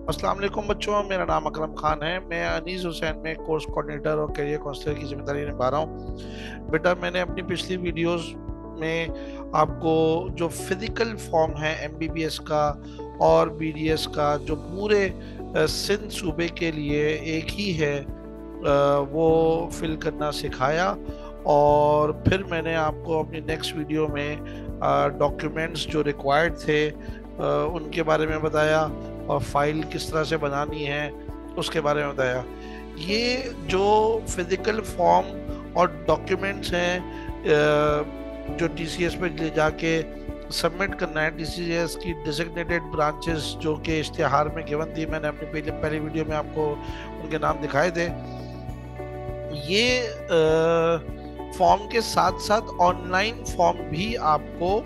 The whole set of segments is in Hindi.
अस्सलाम वालेकुम बच्चों, मेरा नाम अकरम खान है। मैं अनीस हुसैन में कोर्स कोऑर्डिनेटर और करियर काउंसलर की जिम्मेदारी निभा रहा हूँ। बेटा, मैंने अपनी पिछली वीडियोस में आपको जो फिजिकल फॉर्म है एमबीबीएस का और बीडीएस का, जो पूरे सिंध सूबे के लिए एक ही है, वो फिल करना सिखाया। और फिर मैंने आपको अपनी नेक्स्ट वीडियो में डॉक्यूमेंट्स जो रिक्वायर्ड थे उनके बारे में बताया और फाइल किस तरह से बनानी है उसके बारे में बताया। ये जो फिजिकल फॉर्म और डॉक्यूमेंट्स हैं जो टीसीएस पे ले जाके सबमिट करना है, टीसीएस की डिजिग्नेटेड ब्रांचेस जो कि इश्तिहार में गिवन थी, मैंने अपनी पहली वीडियो में आपको उनके नाम दिखाए थे। ये फॉर्म के साथ साथ ऑनलाइन फॉर्म भी आपको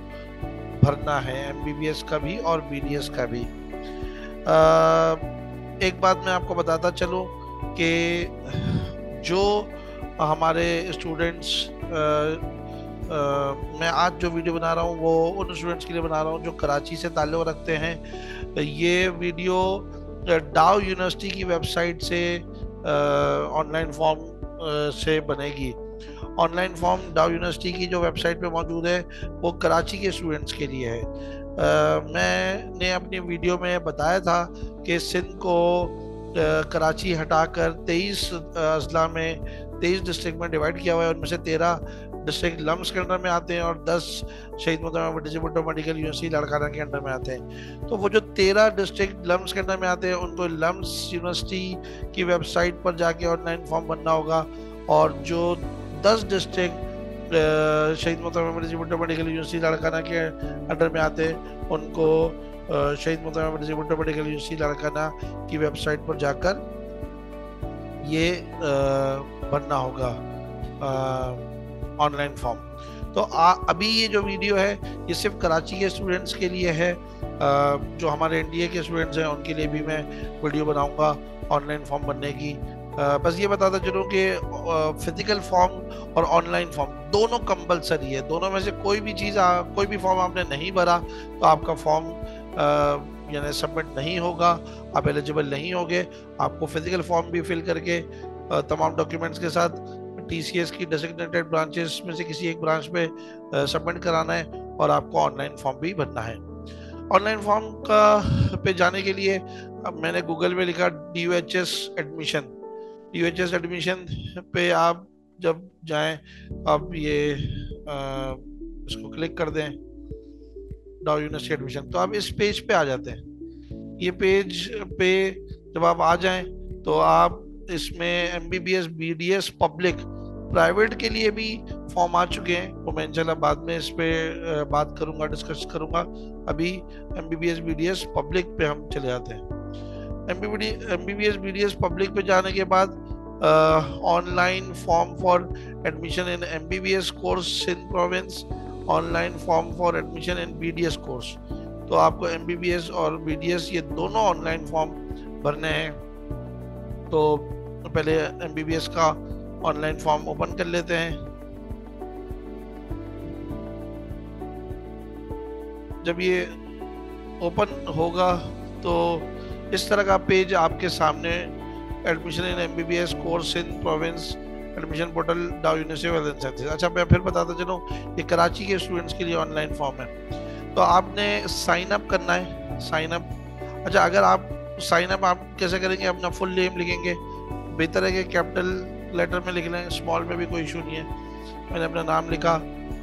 भरना है, एमबीबीएस का भी और बीडीएस का भी। एक बात मैं आपको बताता चलूं कि जो हमारे स्टूडेंट्स, मैं आज जो वीडियो बना रहा हूं वो उन स्टूडेंट्स के लिए बना रहा हूं जो कराची से ताल्लुक़ रखते हैं। ये वीडियो डाउ यूनिवर्सिटी की वेबसाइट से ऑनलाइन फॉर्म से बनेगी। ऑनलाइन फॉर्म डाउ यूनिवर्सिटी की जो वेबसाइट पे मौजूद है वो कराची के स्टूडेंट्स के लिए है। मैंने अपनी वीडियो में बताया था कि सिंध को कराची हटाकर 23 अजला में 23 डिस्ट्रिक्ट में डिवाइड किया हुआ है। उनमें से 13 डिस्ट्रिक्ट लम्स के अंडर में आते हैं और 10 शहीद मुहम्मद मेडिकल यूनिवर्सिटी लाड़काना के अंडर में आते हैं। तो वो जो 13 डिस्ट्रिक्ट लम्स के अंडर में आते हैं उनको लम्स यूनिवर्सिटी की वेबसाइट पर जाके ऑनलाइन फॉर्म भरना होगा। और जो 10 डिस्ट्रिक्ट शहीद मुहम्मद मेडिकल यूनिवर्सिटी लाड़काना के अंडर में आते हैं उनको शहीद मुहम्मद मेडिकल यूनिवर्सिटी लाड़काना की वेबसाइट पर जाकर ये भरना होगा ऑनलाइन फॉर्म। तो अभी ये जो वीडियो है ये सिर्फ कराची के स्टूडेंट्स के लिए है। जो हमारे एनडीए के स्टूडेंट्स हैं उनके लिए भी मैं वीडियो बनाऊंगा ऑनलाइन फॉर्म भरने की। बस ये बताता चलूँ कि फिजिकल फॉर्म और ऑनलाइन फॉर्म दोनों कंपलसरी है। दोनों में से कोई भी फॉर्म आपने नहीं भरा तो आपका फॉर्म यानी सबमिट नहीं होगा, आप एलिजिबल नहीं होगे। आपको फिजिकल फॉर्म भी फिल करके तमाम डॉक्यूमेंट्स के साथ टीसीएस की डेजिग्नेटेड ब्रांचेस में से किसी एक ब्रांच पे सबमिट कराना है और आपको ऑनलाइन फॉर्म भी भरना है। ऑनलाइन फॉर्म का पे जाने के लिए अब मैंने गूगल में लिखा DUHS एडमिशन। DUHS एडमिशन पे आप जब जाएं, आप ये इसको क्लिक कर दें, डाउ यूनिवर्सिटी एडमिशन, तो आप इस पेज पे आ जाते हैं। ये पेज पे जब आप आ जाएं तो आप इसमें MBBS BDS पब्लिक प्राइवेट के लिए भी फॉर्म आ चुके हैं, वो मैं इंशाल्लाह बाद में इस पे बात करूंगा, डिस्कस करूंगा। अभी MBBS BDS पब्लिक पे हम चले जाते हैं। MBBS BDS पब्लिक पे जाने के बाद online form for admission in MBBS course Sindh province, online form for admission in BDS course. तो आपको MBBS और BDS ये दोनों ऑनलाइन फॉर्म भरने हैं। तो पहले MBBS का ऑनलाइन फॉर्म ओपन कर लेते हैं। जब ये ओपन होगा तो इस तरह का पेज आपके सामने, admission in MBBS course in province, admission portal डाउ यूनिवर्सिटी। अच्छा, मैं फिर बताता चलूँ, ये कराची के स्टूडेंट्स के लिए ऑनलाइन फॉर्म है। तो आपने साइन अप करना है। साइन अप, अच्छा, अगर आप साइन अप आप कैसे करेंगे? अपना फुल नेम लिखेंगे, बेहतर है कि कैपिटल लेटर में लिख लें, स्मॉल में भी कोई इशू नहीं है। मैंने अपना नाम लिखा।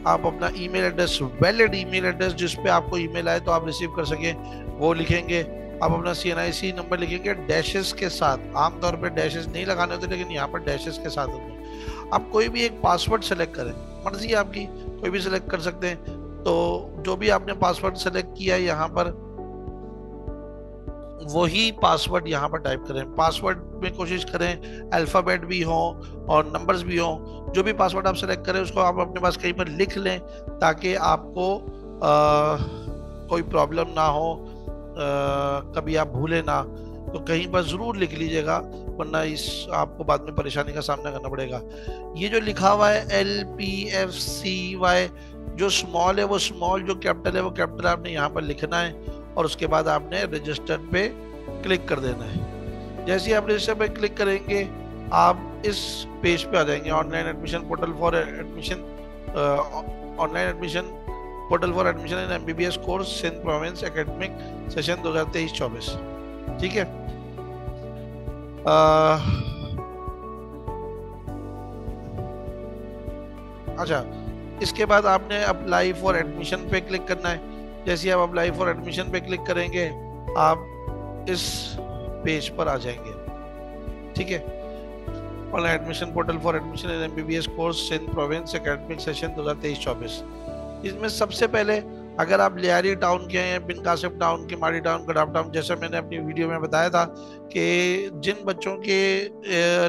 आप अपना email address, valid email address जिस पे आपको ईमेल आए तो आप रिसीव कर सकें, वो लिखेंगे। आप अपना CNIC नंबर लिखेंगे डैशेस के साथ। आमतौर पे डैशेस नहीं लगाने होते लेकिन यहाँ पर डैशेस के साथ होंगे। आप कोई भी एक पासवर्ड सेलेक्ट करें, मर्जी है आपकी, कोई भी सिलेक्ट कर सकते हैं। तो जो भी आपने पासवर्ड सेलेक्ट किया है यहाँ पर, वही पासवर्ड यहाँ पर टाइप करें। पासवर्ड में कोशिश करें अल्फ़ाबेट भी हो और नंबर्स भी हो। जो भी पासवर्ड आप सेलेक्ट करें उसको आप अपने पास कहीं पर लिख लें ताकि आपको कोई प्रॉब्लम ना हो, कभी आप भूले ना। तो कहीं पर ज़रूर लिख लीजिएगा, वरना आपको बाद में परेशानी का सामना करना पड़ेगा। ये जो लिखा हुआ है LPFCY, जो स्मॉल है वो स्मॉल, जो कैपिटल है वो कैपिटल आपने यहाँ पर लिखना है और उसके बाद आपने रजिस्टर पे क्लिक कर देना है। जैसे ही आप रजिस्टर पे क्लिक करेंगे आप इस पेज पे आ जाएंगे, online admission portal for admission, online admission portal for admission in MBBS course Sindh province academic session 2023-24। ठीक है। अच्छा, इसके बाद आपने अप्लाई फॉर एडमिशन पे क्लिक करना है। जैसे आप अप्लाई फॉर एडमिशन पे क्लिक करेंगे आप इस पेज पर आ जाएंगे। ठीक है। Online admission portal for admission in MBBS course Sindh province academic session 2023-24। इसमें सबसे पहले अगर आप लियारी टाउन के हैं, बिन कासिम टाउन के, माड़ी टाउन, गडाफ टाउन, जैसे मैंने अपनी वीडियो में बताया था कि जिन बच्चों के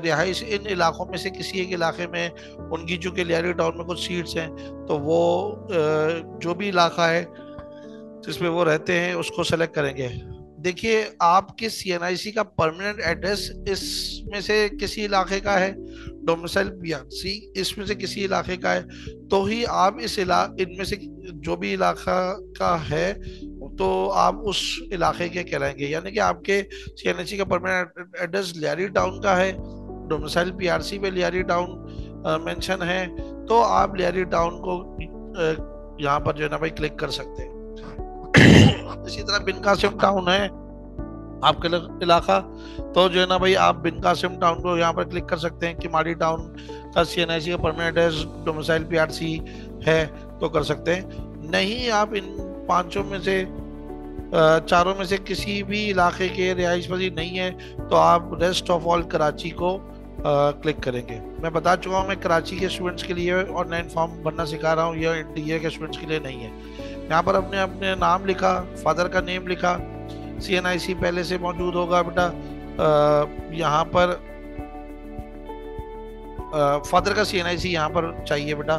रिहाइश इन इलाकों में से किसी एक इलाके में उनकी चूँकि लियारी टाउन में कुछ सीट्स हैं, तो वो जो भी इलाका है जिसमें वो रहते हैं उसको सेलेक्ट करेंगे। देखिए, आपके सीएनआईसी का परमानेंट एड्रेस इसमें से किसी इलाके का है, डोमिसाइल पीआरसी इसमें से किसी इलाके का है, तो ही आप इनमें से जो भी इलाका का है तो आप उस इलाके के कहलाएंगे। यानी कि आपके सीएनआईसी का परमानेंट एड्रेस लियारी टाउन का है, डोमिसाइल पीआरसी पे लियारी टाउन मेंशन है, तो आप लियारी टाउन को यहाँ पर जो है ना भाई क्लिक कर सकते हैं। इसी तरह बिन कासिम टाउन है आपका इलाका, तो जो है ना भाई आप बिन कासिम टाउन को यहाँ पर क्लिक कर सकते हैं कि माड़ी टाउन का सीएनआईसी का परमानेंट एड्रेस डोमिसाइल पीआरसी है तो कर सकते हैं। नहीं, आप इन पांचों में से चारों में से किसी भी इलाके के रिहाइश पजीर नहीं है तो आप रेस्ट ऑफ ऑल कराची को क्लिक करेंगे। मैं बता चुका हूँ, मैं कराची के स्टूडेंट्स के लिए ऑनलाइन फॉर्म भरना सिखा रहा हूँ, यह इंडिया के स्टूडेंट्स के लिए नहीं है। यहाँ पर अपने अपने नाम लिखा, फादर का नेम लिखा, सीएनआईसी पहले से मौजूद होगा बेटा। यहाँ पर फादर का सीएनआईसी यहाँ पर चाहिए बेटा,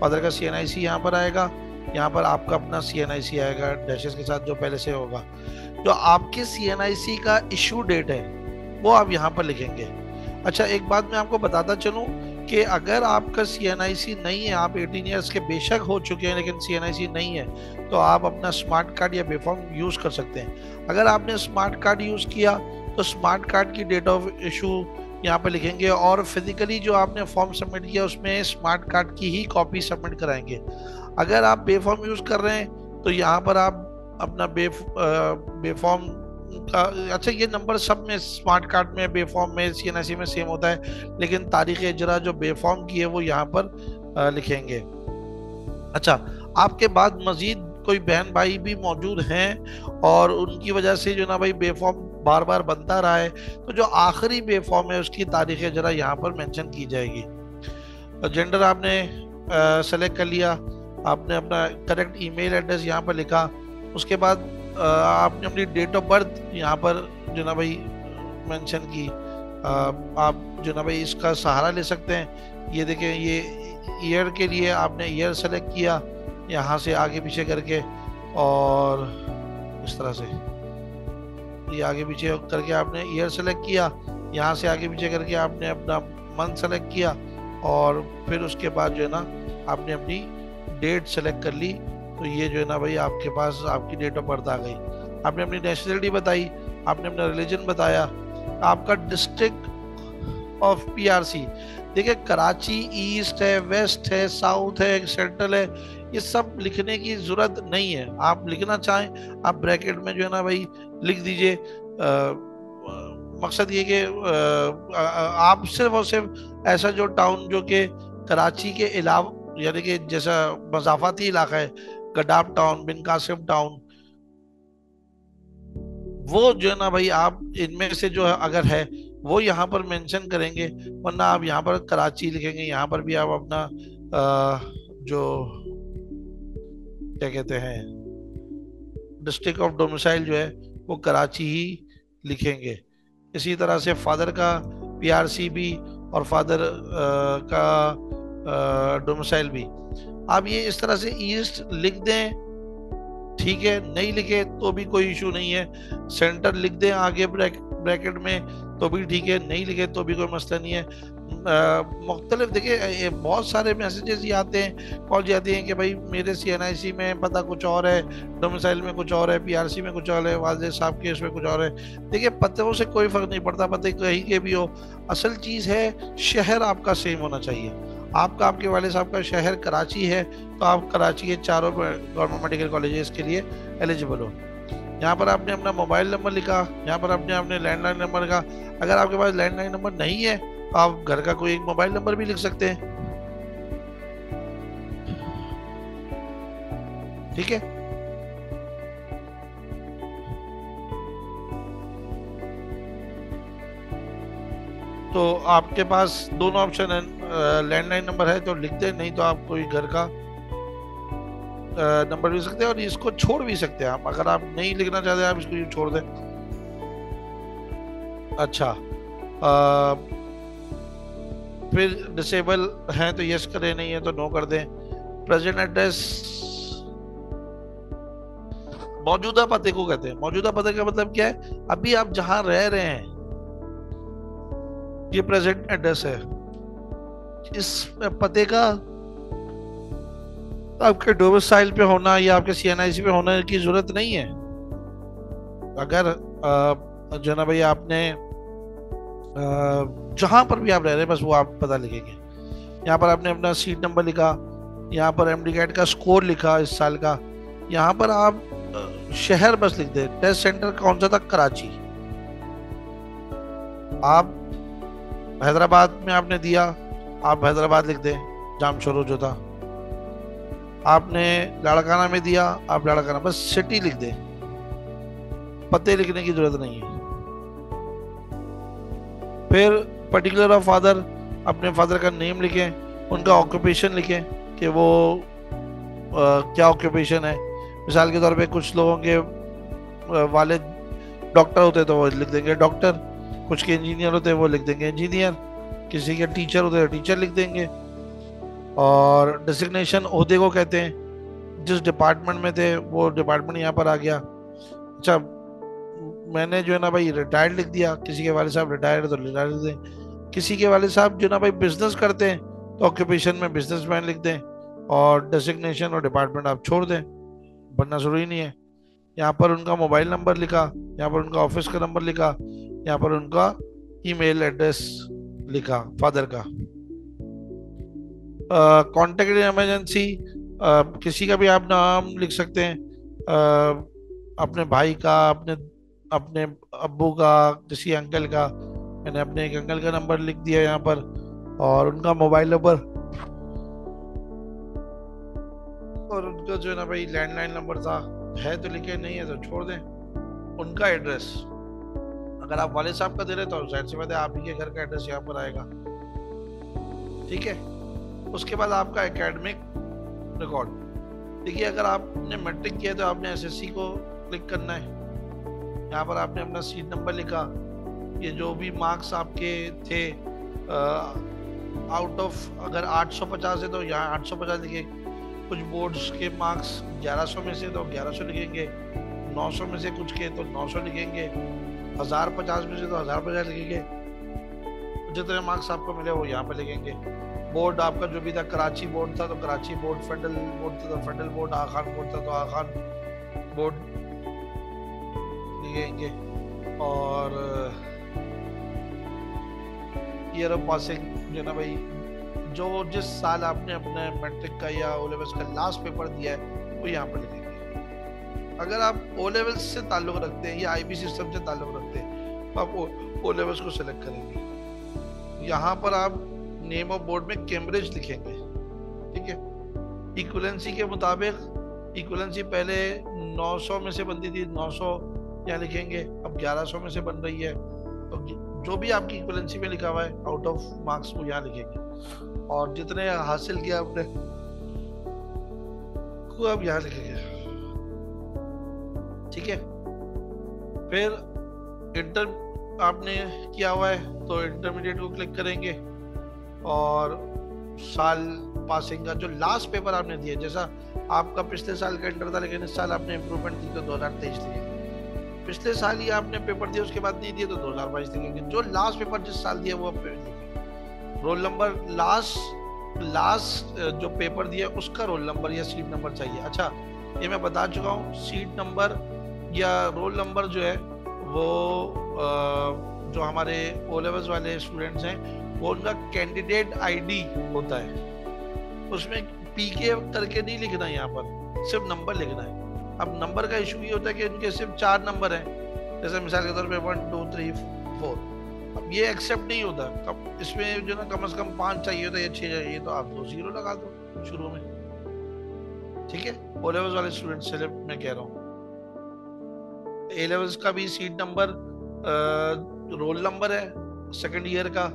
फादर का सीएनआईसी यहाँ पर आएगा, यहाँ पर आपका अपना सीएनआईसी आएगा डैशेस के साथ जो पहले से होगा। जो आपके सीएनआईसी का इशू डेट है वो आप यहाँ पर लिखेंगे। अच्छा, एक बात मैं आपको बताता चलूँ कि अगर आपका सीएनआईसी नहीं है, आप 18 ईयर्स के बेशक हो चुके हैं लेकिन सीएनआईसी नहीं है, तो आप अपना स्मार्ट कार्ड या बेफॉर्म यूज़ कर सकते हैं। अगर आपने स्मार्ट कार्ड यूज़ किया तो स्मार्ट कार्ड की डेट ऑफ इशू यहाँ पे लिखेंगे और फिजिकली जो आपने फॉर्म सबमिट किया उसमें स्मार्ट कार्ड की ही कॉपी सबमिट कराएंगे। अगर आप बेफॉर्म यूज़ कर रहे हैं तो यहाँ पर आप अपना बेफॉर्म का, अच्छा ये नंबर सब में स्मार्ट कार्ड में, बेफॉर्म में, सीएनआईसी में सेम होता है, लेकिन तारीख इजरा जो बेफॉर्म की है वो यहाँ पर लिखेंगे। अच्छा, आपके बाद मजीद कोई बहन भाई भी मौजूद हैं और उनकी वजह से जो ना भाई बेफॉर्म बार बार बनता रहा है, तो जो आखिरी बेफॉर्म है उसकी तारीख इजरा यहाँ पर मेंशन की जाएगी। जेंडर आपने सेलेक्ट कर लिया, आपने अपना करेक्ट ईमेल एड्रेस यहाँ पर लिखा, उसके बाद आपने अपनी डेट ऑफ बर्थ यहाँ पर जो ना भाई मेंशन की। आप जो ना भाई इसका सहारा ले सकते हैं। ये देखें, ये ईयर के लिए आपने ईयर सेलेक्ट किया यहाँ से आगे पीछे करके, और इस तरह से ये आगे पीछे करके आपने ईयर सेलेक्ट किया, यहाँ से आगे पीछे करके आपने अपना मंथ सेलेक्ट किया, और फिर उसके बाद जो है ना आपने अपनी डेट सेलेक्ट कर ली। तो ये जो है ना भाई आपके पास आपकी डेट ऑफ बर्थ आ गई। आपने अपनी नेशनलिटी बताई, आपने अपना रिलीजन बताया, आपका डिस्ट्रिक्ट ऑफ पीआरसी। देखिए, कराची ईस्ट है, वेस्ट है, साउथ है, सेंट्रल है, ये सब लिखने की जरूरत नहीं है। आप लिखना चाहें आप ब्रैकेट में जो है ना भाई लिख दीजिए। मकसद ये कि आप सिर्फ और सिर्फ ऐसा जो टाउन जो कि कराची के अलावा, यानी कि जैसा मज़ाफाती इलाका है, गडाफ टाउन, बिन कासिम टाउन, वो जो है ना भाई आप इनमें से जो है अगर है वो यहाँ पर मेंशन करेंगे, वरना आप यहाँ पर कराची लिखेंगे। यहाँ पर भी आप अपना जो क्या कहते हैं डिस्ट्रिक्ट ऑफ डोमिसाइल जो है वो कराची ही लिखेंगे। इसी तरह से फादर का पीआरसी भी और फादर का डोमिसाइल भी आप ये इस तरह से ईस्ट लिख दें, ठीक है। नहीं लिखे तो भी कोई इशू नहीं है। सेंटर लिख दें आगे ब्रैकेट में तो भी ठीक है, नहीं लिखे तो भी कोई मसला नहीं है। मुख्तलिफ देखिए ये बहुत सारे मैसेजेस ये आते हैं, कॉल आती हैं कि भाई मेरे CNIC में पता कुछ और है, डोमिसाइल में कुछ और है, PRC में कुछ और है, वाले साहब केस में कुछ और है। देखिए पतों से कोई फर्क नहीं पड़ता, पते कहीं के भी हो, असल चीज़ है शहर आपका सेम होना चाहिए। आपका आपके वाले साहब का शहर कराची है तो आप कराची के चारों गवर्नमेंट मेडिकल कॉलेजेस के लिए एलिजिबल हो। यहाँ पर आपने अपना मोबाइल नंबर लिखा, यहाँ पर आपने अपने लैंडलाइन नंबर लिखा। अगर आपके पास लैंडलाइन नंबर नहीं है तो आप घर का कोई एक मोबाइल नंबर भी लिख सकते हैं, ठीक है। तो आपके पास दोनों ऑप्शन है, लैंडलाइन नंबर है तो लिख दें, नहीं तो आप कोई घर का नंबर भी सकते हैं, और इसको छोड़ भी सकते हैं आप, अगर आप नहीं लिखना चाहते आप इसको छोड़ दें। अच्छा, फिर डिसेबल हैं तो यस करें, नहीं है तो नो कर दें। प्रेजेंट एड्रेस मौजूदा पते को कहते हैं। मौजूदा पते का मतलब क्या है, अभी आप जहां रह रहे हैं ये प्रेजेंट एड्रेस है। इस पते का आपके डोमिसाइल पे होना या आपके CNIC पे होने की जरूरत नहीं है। अगर जो ना भाई आपने जहां पर भी आप रह रहे हैं बस वो आप पता लिखेंगे। यहाँ पर आपने अपना सीट नंबर लिखा, यहाँ पर MD कैट का स्कोर लिखा इस साल का, यहाँ पर आप शहर बस लिख दें। टेस्ट सेंटर कौन सा था, कराची। आप हैदराबाद में आपने दिया, आप हैदराबाद लिख दें, जामशोरो जो था। आपने लाड़काना में दिया, आप लाड़काना, बस सिटी लिख दें, पते लिखने की जरूरत नहीं है। फिर पर्टिकुलर ऑफ फादर, अपने फादर का नेम लिखें, उनका ऑक्यूपेशन लिखें कि वो क्या ऑक्यूपेशन है। मिसाल के तौर पे कुछ लोगों के वाले डॉक्टर होते तो वो लिख देंगे डॉक्टर, कुछ के इंजीनियर होते हैं वो लिख देंगे इंजीनियर, किसी के टीचर होते तो टीचर लिख देंगे। और डिजिग्नेशन ओहदे को कहते हैं, जिस डिपार्टमेंट में थे वो डिपार्टमेंट यहाँ पर आ गया। अच्छा, मैंने जो है ना भाई रिटायर्ड लिख दिया, किसी के वाले साहब रिटायर्ड तो रिटायर्ड लिख दें। किसी के वाले साहब जो ना भाई बिजनेस करते हैं तो ऑक्यूपेशन में बिजनेसमैन लिख दें, और डिजिग्नेशन और डिपार्टमेंट आप छोड़ दें, बनना जरूरी नहीं है। यहाँ पर उनका मोबाइल नंबर लिखा, यहाँ पर उनका ऑफिस का नंबर लिखा, यहाँ पर उनका ईमेल एड्रेस लिखा फादर का। कॉन्टेक्ट इन इमरजेंसी, किसी का भी आप नाम लिख सकते हैं, अपने भाई का, अपने अब्बू का, किसी अंकल का। मैंने अपने एक अंकल का नंबर लिख दिया यहाँ पर, और उनका मोबाइल नंबर, और उनका जो है ना भाई लैंडलाइन नंबर था, है तो लिखे, नहीं है तो छोड़ दें। उनका एड्रेस, अगर आप वाले साहब का दे रहे तो जाहिर सी बात है आप ही के घर का एड्रेस यहाँ पर आएगा, ठीक है। उसके बाद आपका एकेडमिक रिकॉर्ड। देखिए, अगर आपने मैट्रिक किया तो आपने SSC को क्लिक करना है। यहाँ पर आपने अपना सीट नंबर लिखा, ये जो भी मार्क्स आपके थे आउट ऑफ, अगर 850 है तो यहाँ 850 लिखे। कुछ बोर्ड्स के मार्क्स 1100 में से तो 1100 लिखेंगे, 900 में से कुछ के तो 900 लिखेंगे, 1050 में से तो 1050 लिखेंगे। जितने मार्क्स आपको मिले वो यहाँ पर लिखेंगे। बोर्ड आपका जो भी था, कराची बोर्ड था तो कराची बोर्ड, फेडरल बोर्ड था तो फेडरल बोर्ड, आखान बोर्ड था तो आखान बोर्ड लिखेंगे। और ईयर ऑफ पासिंग जो ना भाई, जो जिस साल आपने अपने मैट्रिक का या ओ लेवल्स का लास्ट पेपर दिया है वो यहाँ पर लिखेंगे। अगर आप ओ लेवल्स से ताल्लुक रखते हैं या IB सिस्टम से ताल्लुक रखते हैं तो आप ओ लेवल्स को सिलेक्ट करेंगे। यहाँ पर आप नेम ऑफ बोर्ड में कैम्ब्रिज लिखेंगे, ठीक है। इक्वलेंसी के मुताबिक, इक्वलेंसी पहले 900 में से बनती थी, 900 यहाँ लिखेंगे, अब 1100 में से बन रही है, तो जो भी आपकी इक्वलेंसी में लिखा हुआ है आउट ऑफ मार्क्स वो यहाँ लिखेंगे, और जितने हासिल किया आपने को आप यहाँ लिखेंगे, ठीक है। फिर इंटर आपने किया हुआ है तो इंटरमीडिएट को क्लिक करेंगे, और साल पासिंग का जो लास्ट पेपर आपने दिया, जैसा आपका पिछले साल का इंटर था लेकिन इस साल आपने इम्प्रूवमेंट दी तो 2023 लिखेंगे। पिछले साल ही आपने पेपर दिया उसके बाद नहीं दिए तो 2022 लिखेंगे। जो लास्ट पेपर जिस साल दिया वो लिखेंगे। रोल नंबर लास्ट जो पेपर दिया उसका रोल नंबर या सीट नंबर चाहिए। अच्छा, ये मैं बता चुका हूँ, सीट नंबर या रोल नंबर जो है वो जो हमारे ओ लेवल्स वाले स्टूडेंट्स हैं वो उनका कैंडिडेट आईडी होता है, उसमें पीके करके नहीं लिखना है, यहाँ पर सिर्फ नंबर लिखना है। अब नंबर का इशू ये होता है कि उनके सिर्फ 4 नंबर हैं, जैसे मिसाल के तौर पे 1 2 3 4। अब ये एक्सेप्ट नहीं होता, कब इसमें जो ना कम से कम 5 चाहिए होता है या 6 चाहिए, तो आप 2 0 लगा दो शुरू में, ठीक है। ओ लेवल्स वाले स्टूडेंट से मैं कह रहा हूँ। ए लेवल्स का भी सीट नंबर रोल नंबर है सेकंड ईयर का,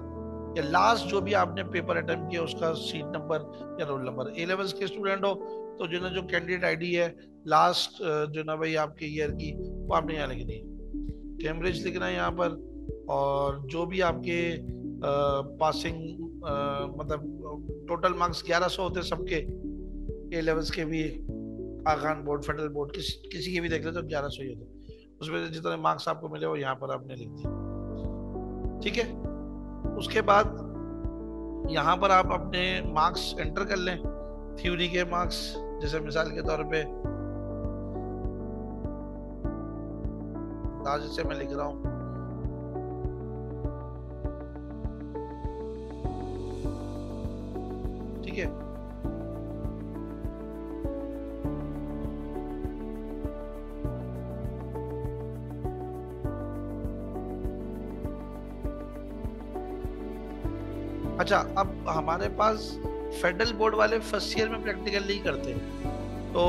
या लास्ट जो भी आपने पेपर अटेम्प्ट किया उसका सीट नंबर या रोल नंबर। ए लेवल्स के स्टूडेंट हो तो जो ना जो कैंडिडेट आईडी है लास्ट जो ना भाई आपके ईयर की, वो आपने यहाँ लिखनी है, कैम्ब्रिज लिखना है यहाँ पर। और जो भी आपके पासिंग मतलब टोटल मार्क्स 1100 होते हैं सबके, ए लेवल्स के भी, आखान बोर्ड, फेडरल बोर्ड, किसी के भी देख ले तो 1100 ही होते, उसमें जितने मार्क्स आपको मिले वो यहाँ पर आपने लिख दिए, ठीक है। उसके बाद यहाँ पर आप अपने मार्क्स एंटर कर लें, थ्योरी के मार्क्स, जैसे मिसाल के तौर पे आज से मैं लिख रहा हूँ, ठीक है। अच्छा, अब हमारे पास फेडरल बोर्ड वाले फर्स्ट ईयर में प्रैक्टिकल नहीं करते, तो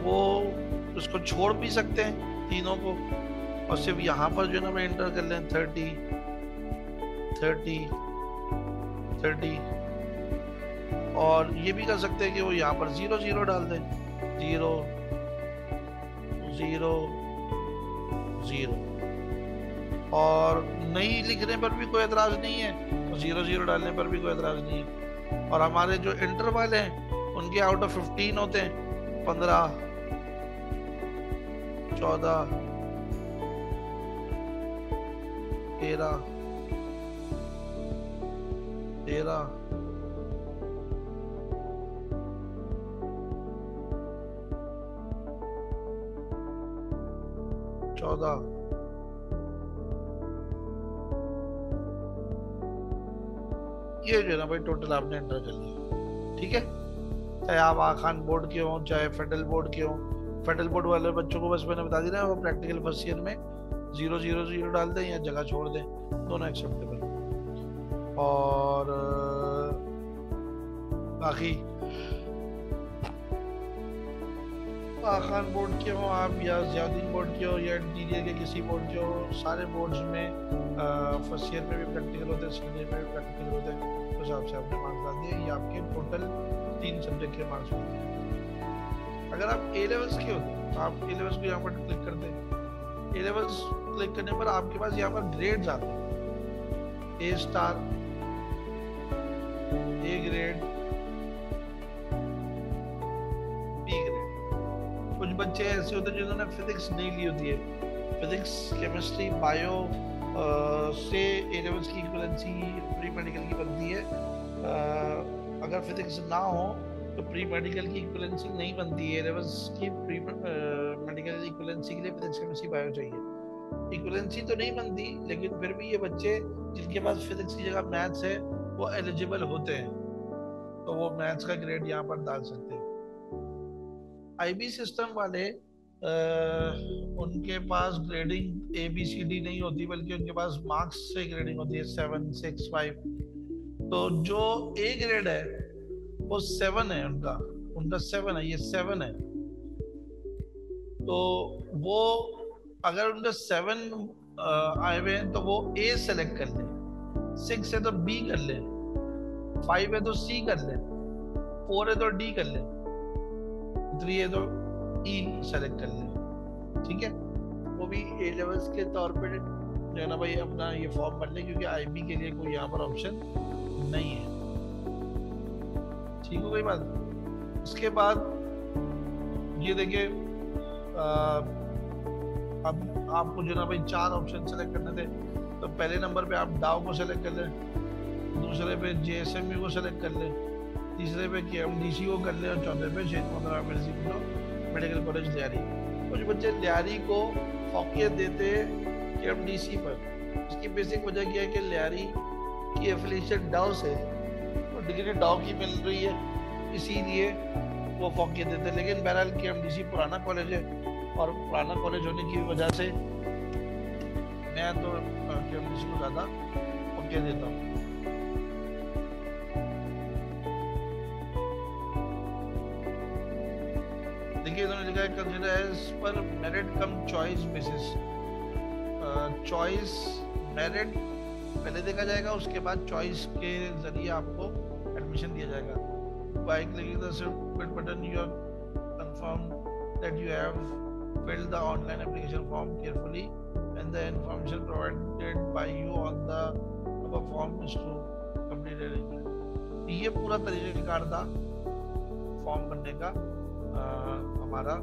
वो उसको छोड़ भी सकते हैं तीनों को, और सिर्फ यहाँ पर जो है ना मैं एंटर कर लें 30 30 30, और ये भी कर सकते हैं कि वो यहाँ पर 0 0 डाल दें, 0 0 0, और नहीं लिखने पर भी कोई एतराज नहीं है, तो 0 0 डालने पर भी कोई एतराज नहीं है। और हमारे जो इंटर वाले हैं उनके आउट ऑफ 15 होते हैं 15 14 13 13 14, ये जो है ना भाई टोटल आपने एंटर कर लिया, ठीक है। चाहे आप आखान बोर्ड के हों चाहे फेडरल बोर्ड के हों, फेडरल बोर्ड वाले बच्चों को बस मैंने बता दी ना, वो प्रैक्टिकल फर्स्ट ईयर में 0 0 0 डाल दें या जगह छोड़ दें, दोनों एक्सेप्टेबल। और बाकी आखान बोर्ड के हो आप या ज़ियाउद्दीन बोर्ड के हो या डीडीए के किसी बोर्ड के हो, सारे बोर्ड्स में फर्स्ट ईयर में भी प्रैक्टिकल होते हैं, सेकेंड ईयर में भी प्रैक्टिकल होते हैं, उस हिसाब से आपने मार्क्स डाल दिए। ये आपके टोटल 3 सब्जेक्ट के मार्क्स होते हैं। अगर आप ए लेवल्स के होते तो आप ए लेवल्स को यहाँ पर क्लिक करते हैं, ए लेवल्स क्लिक करने पर आपके पास यहाँ पर ग्रेड्स आते हैं, ए star, A grade, B grade. कुछ बच्चे ऐसे होते हैं जिन्होंने फिजिक्स नहीं ली होती है, फिजिक्स केमिस्ट्री बायो से ए लेवल्स की इक्विवेलेंसी प्री मेडिकल की बनती है। अगर फिजिक्स ना हो तो प्री मेडिकल की इक्विवेलेंसी नहीं बनती है, ए लेवल्स की प्री मेडिकल इक्विवेलेंसी के लिए फिजिक्स केमिस्ट्री बायो चाहिए। इक्विवेलेंसी तो नहीं बनती, लेकिन फिर भी ये बच्चे जिनके पास फिजिक्स की जगह मैथ्स है वो एलिजिबल होते हैं, तो वो मैथ्स का ग्रेड यहाँ पर डाल सकते हैं। आईबी सिस्टम वाले उनके पास ग्रेडिंग ABCD नहीं होती, बल्कि उनके पास मार्क्स से ग्रेडिंग होती है 7 6 5। तो जो ए ग्रेड है वो 7 है, उनका 7 है, ये 7 है। तो वो अगर उनका 7 आए हुए हैं तो वो ए सेलेक्ट कर ले, 6 है तो बी कर ले, 5 है तो सी कर ले, 4 है तो डी कर ले, 3 है तो ई सेलेक्ट कर ले, ठीक है। वो भी ए लेवल्स के तौर पे जो है ना भाई अपना ये फॉर्म भर ले, क्योंकि आईबी के लिए कोई यहाँ पर ऑप्शन नहीं है, ठीक हो गई बात। उसके बाद ये देखिए अब आपको जो ना भाई 4 ऑप्शन सेलेक्ट करने थे, तो पहले नंबर पे आप डाउ को सेलेक्ट कर लें, दूसरे पे जेएसएमयू को सेलेक्ट कर ले, तीसरे पे केएमडीसी को कर ले और चौथे पे शेख मोहम्मद आमिर सिंह को मेडिकल कॉलेज लियारी। कुछ बच्चे लियारी को फौकियत देते केएमडीसी पर। इसकी बेसिक वजह क्या है कि लियारी की एफिलिएशन डाउ से, तो डिग्री डाउ की मिल रही है, इसीलिए वो फौकियत देते हैं। लेकिन बहरहाल केएमडीसी पुराना कॉलेज है और पुराना कॉलेज होने की वजह से मैं तो केएमडीसी को ज़्यादा फौकियत देता हूँ। देखिए इन्होंने लिखा है कंसीडर एज पर मेरिट कम चॉइस बेसिस। चॉइस मेरिट पहले देखा जाएगा, उसके बाद चॉइस के जरिए आपको एडमिशन दिया जाएगा। By clicking the submit button you are confirm that you have filled the online application form carefully and the information provided by you on the above form is to complete it। ये पूरा तरीक़ाकार था फॉर्म भरने का हमारा।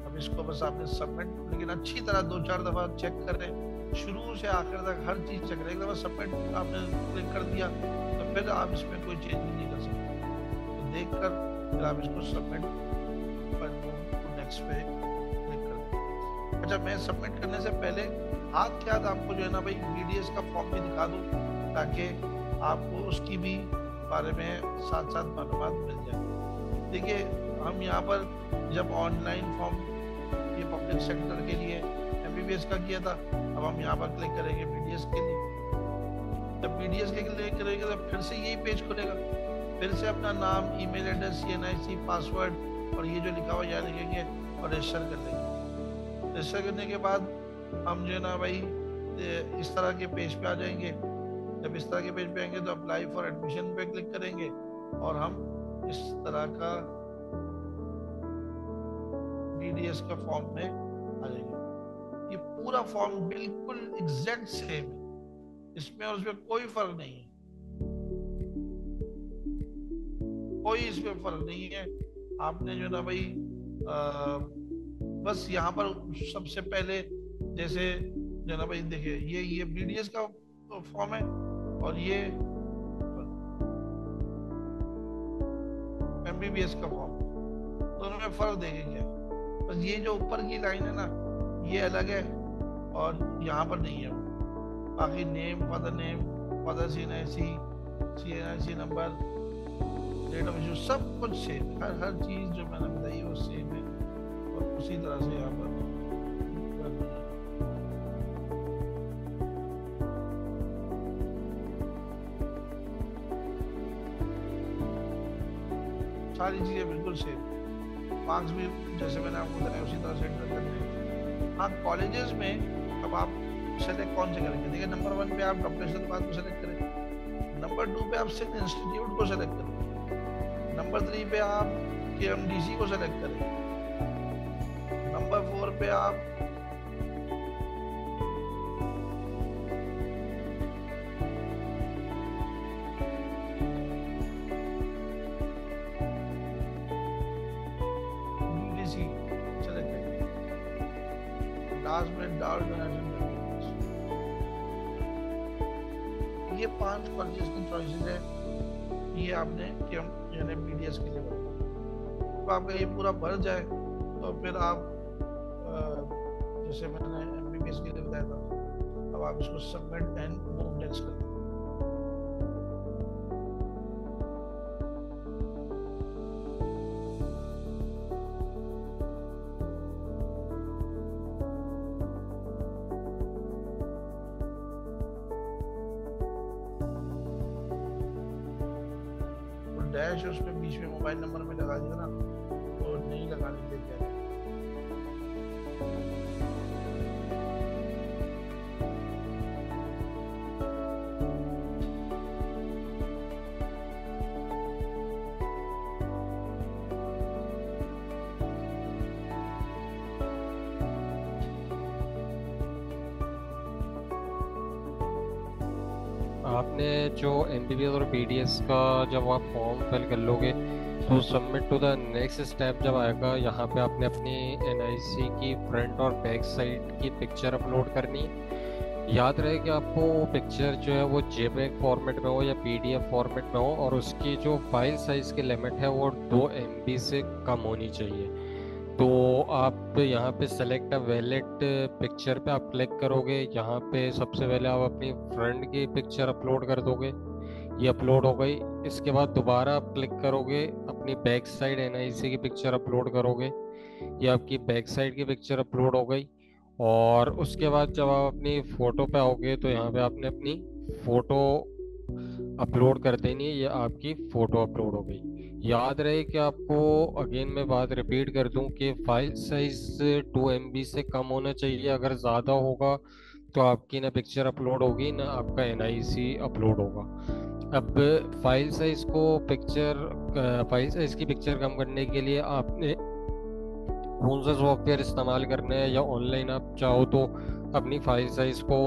अब इसको बस आपने सबमिट, लेकिन अच्छी तरह 2-4 दफा चेक करें, शुरू से आखिर तक हर चीज चेक करें। एक दफा सबमिट आपने क्लिक कर दिया तो फिर आप इसमें कोई चेंज नहीं कर सकते। तो देखकर फिर आप इसको सबमिट पर नेक्स्ट पे क्लिक कर दें। अच्छा, मैं सबमिट करने से पहले हाथ के हाथ आपको जो है ना भाई बीडीएस का फॉर्म भी दिखा दूं, ताकि आपको उसकी भी बारे में साथ साथ मालूमात मिल जाए। देखिए हम यहाँ पर जब ऑनलाइन फॉर्म ये पब्लिक सेक्टर के लिए एमबीबीएस का किया था, अब हम यहाँ पर क्लिक करेंगे बीडीएस के लिए। जब बीडीएस के लिए करेंगे तो फिर से यही पेज खुलेगा, फिर से अपना नाम, ईमेल एड्रेस, सीएनआईसी, पासवर्ड और ये जो लिखा हुआ यहाँ लिखेंगे और रजिस्टर कर लेंगे। रजिस्टर करने के बाद हम जो है ना भाई इस तरह के पेज पे आ जाएंगे। जब इस तरह के पेज पे आएंगे तो अप्लाई फॉर एडमिशन पे क्लिक करेंगे और हम इस तरह का बीडीएस का फॉर्म में आ जाएंगे। ये पूरा फॉर्म बिल्कुल एग्जैक्ट सेम है, इसमें और उसमें कोई फर्क नहीं है, कोई इसमें फर्क नहीं है। आपने जो ना भाई बस यहाँ पर सबसे पहले जैसे जो ना भाई देखिए ये बीडीएस का फॉर्म है और ये एमबीबीएस का फॉर्म, दोनों में फर्क देखेंगे। बस ये जो ऊपर की लाइन है ना ये अलग है और यहाँ पर नहीं है। बाकी name, father CNIC number, date of issue सब कुछ सेम, हर चीज जो मैंने बताई वो सेम है और उसी तरह से यहाँ पर सारी चीजें बिल्कुल सेम। मार्क्स भी जैसे मैंने आपको बताया उसी तरह से एंटर करने हैं। हाँ, कॉलेजेस में अब आप सेलेक्ट कौन से करेंगे? देखिए नंबर 1 पे आप डॉक्टर शतवाद को सेलेक्ट करें, नंबर 2 पे आप सिंध इंस्टीट्यूट को सेलेक्ट करें, नंबर 3 पे आप केएमडीसी को सेलेक्ट करें, नंबर 4 पे आप बीडीसी सेलेक्ट करें, लास्ट में डाउट डोनेशन। ये 5 कॉलेजेस की चॉइसेस है, ये आपने यानी बीडीएस के लिए भरना। तो आपका ये पूरा भर जाए तो फिर आप जैसे मैंने एमबीबीएस के लिए बताया था, अब आप इसको सबमिट एंड मूव नेक्स्ट कर दें। डैश उसमें बीच में मोबाइल नंबर में लगा दिया ना, तो नहीं लगाने देते हैं। आपने जो एमबीबीएस और बीडीएस का जब आप फॉर्म फिल कर लोगे तो submit to the next step जब आएगा, यहाँ पे आपने अपनी एनआईसी की फ्रंट और बैक साइड की पिक्चर अपलोड करनी है। याद रहे कि आपको पिक्चर जो है वो जेपीईजी फॉर्मेट में हो या पीडीएफ फॉर्मेट में हो, और उसकी जो फाइल साइज़ की लिमिट है वो 2 MB से कम होनी चाहिए। तो आप यहाँ पे सेलेक्ट अ वैलिड पिक्चर पे आप क्लिक करोगे। यहाँ पे सबसे पहले आप अपनी फ्रंट की पिक्चर अपलोड कर दोगे, ये अपलोड हो गई। इसके बाद दोबारा आप क्लिक करोगे, अपनी बैक साइड एनआईसी की पिक्चर अपलोड करोगे, ये आपकी बैक साइड की पिक्चर अपलोड हो गई। और उसके बाद जब आप अपनी फ़ोटो पे आओगे तो यहाँ पे आपने अपनी फ़ोटो अपलोड कर देनी है, ये आपकी फ़ोटो अपलोड हो गई। याद रहे कि आपको अगेन मैं बात रिपीट कर दूं कि फाइल साइज 2 MB से कम होना चाहिए। अगर ज़्यादा होगा तो आपकी ना पिक्चर अपलोड होगी ना आपका एनआईसी अपलोड होगा। अब फाइल साइज की पिक्चर कम करने के लिए आपने कौन सा सॉफ्टवेयर इस्तेमाल करना है, या ऑनलाइन आप चाहो तो अपनी फाइल साइज को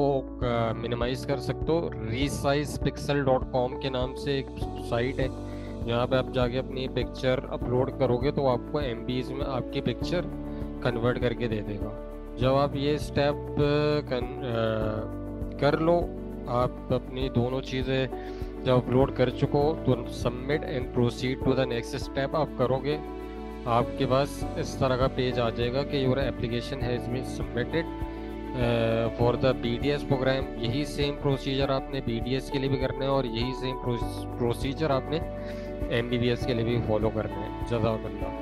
मिनिमाइज कर सकते हो। resizepixel.com के नाम से एक साइट है, यहाँ पे आप जाके अपनी पिक्चर अपलोड करोगे तो आपको MBs में आपकी पिक्चर कन्वर्ट करके दे देगा। जब आप ये स्टेप कर लो, आप अपनी दोनों चीज़ें जब अपलोड कर चुको तो submit and proceed to the next step आप करोगे। आपके पास इस तरह का पेज आ जाएगा कि your application has been submitted for the BDS programme. यही सेम प्रोसीजर आपने BDS के लिए भी करना है और यही सेम प्रोसीजर आपने MBBS के लिए भी फॉलो करना है। जज़ाकल्लाह।